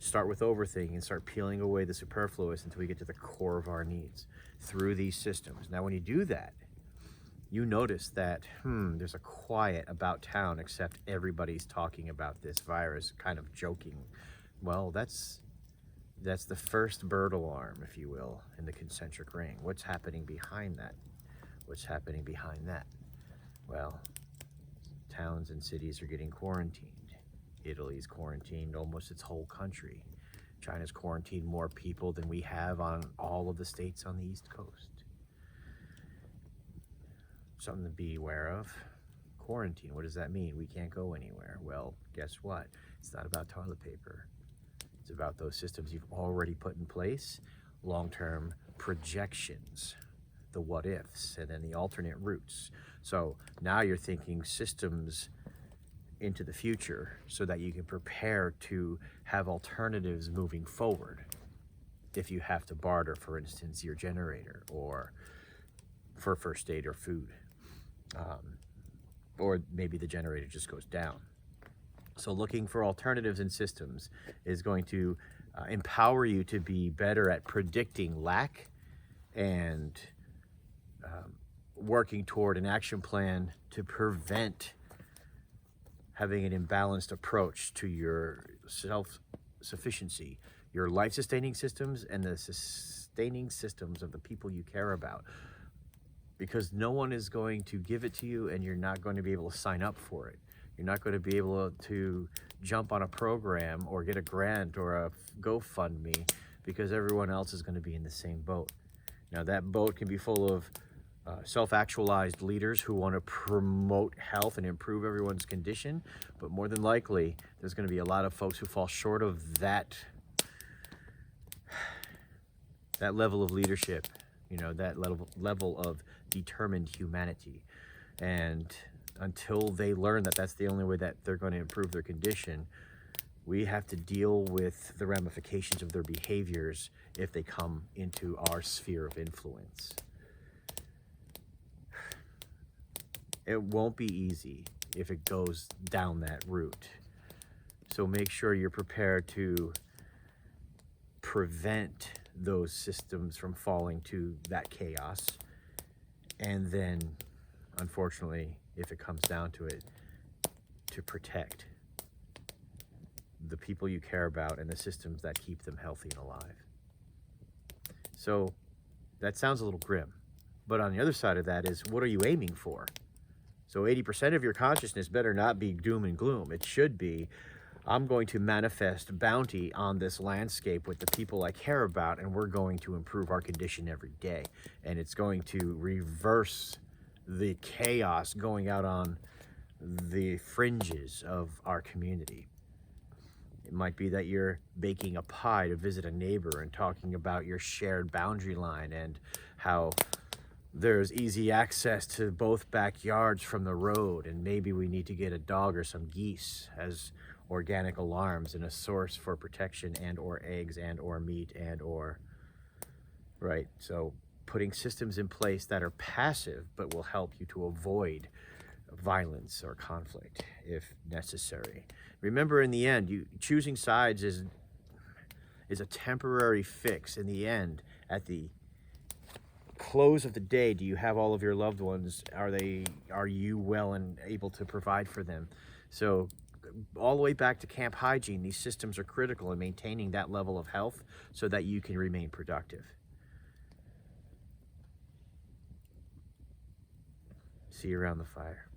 start with overthinking and start peeling away the superfluous until we get to the core of our needs through these systems. Now, when you do that, you notice that, there's a quiet about town, except everybody's talking about this virus, kind of joking. Well, that's the first bird alarm, if you will, in the concentric ring. What's happening behind that? What's happening behind that? Well, towns and cities are getting quarantined. Italy's quarantined almost its whole country. China's quarantined more people than we have on all of the states on the East Coast. Something to be aware of. Quarantine, what does that mean? We can't go anywhere. Well, guess what? It's not about toilet paper. It's about those systems you've already put in place, long-term projections, the what ifs, and then the alternate routes. So now you're thinking systems into the future so that you can prepare to have alternatives moving forward. If you have to barter, for instance, your generator or for first aid or food, or maybe the generator just goes down. So looking for alternatives and systems is going to empower you to be better at predicting lack and working toward an action plan to prevent having an imbalanced approach to your self-sufficiency, your life-sustaining systems, and the sustaining systems of the people you care about. Because no one is going to give it to you, and you're not going to be able to sign up for it. You're not going to be able to jump on a program or get a grant or a GoFundMe because everyone else is going to be in the same boat. Now, that boat can be full of self-actualized leaders who want to promote health and improve everyone's condition, but more than likely, there's going to be a lot of folks who fall short of that level of leadership, that level of determined humanity. And until they learn that that's the only way that they're going to improve their condition, we have to deal with the ramifications of their behaviors if they come into our sphere of influence. It won't be easy if it goes down that route. So make sure you're prepared to prevent those systems from falling to that chaos. And then, unfortunately, if it comes down to it, to protect the people you care about and the systems that keep them healthy and alive. So that sounds a little grim, but on the other side of that is, what are you aiming for? So 80% of your consciousness better not be doom and gloom. It should be, I'm going to manifest bounty on this landscape with the people I care about, and we're going to improve our condition every day. And it's going to reverse the chaos going out on the fringes of our community. It might be that you're baking a pie to visit a neighbor and talking about your shared boundary line and how there's easy access to both backyards from the road, and maybe we need to get a dog or some geese as organic alarms and a source for protection and or eggs and or meat and or, right? So putting systems in place that are passive but will help you to avoid violence or conflict if necessary. Remember, in the end, choosing sides is a temporary fix. In the end, at the close of the day, do you have all of your loved ones? Are you well and able to provide for them? So all the way back to camp hygiene, these systems are critical in maintaining that level of health so that you can remain productive. See you around the fire.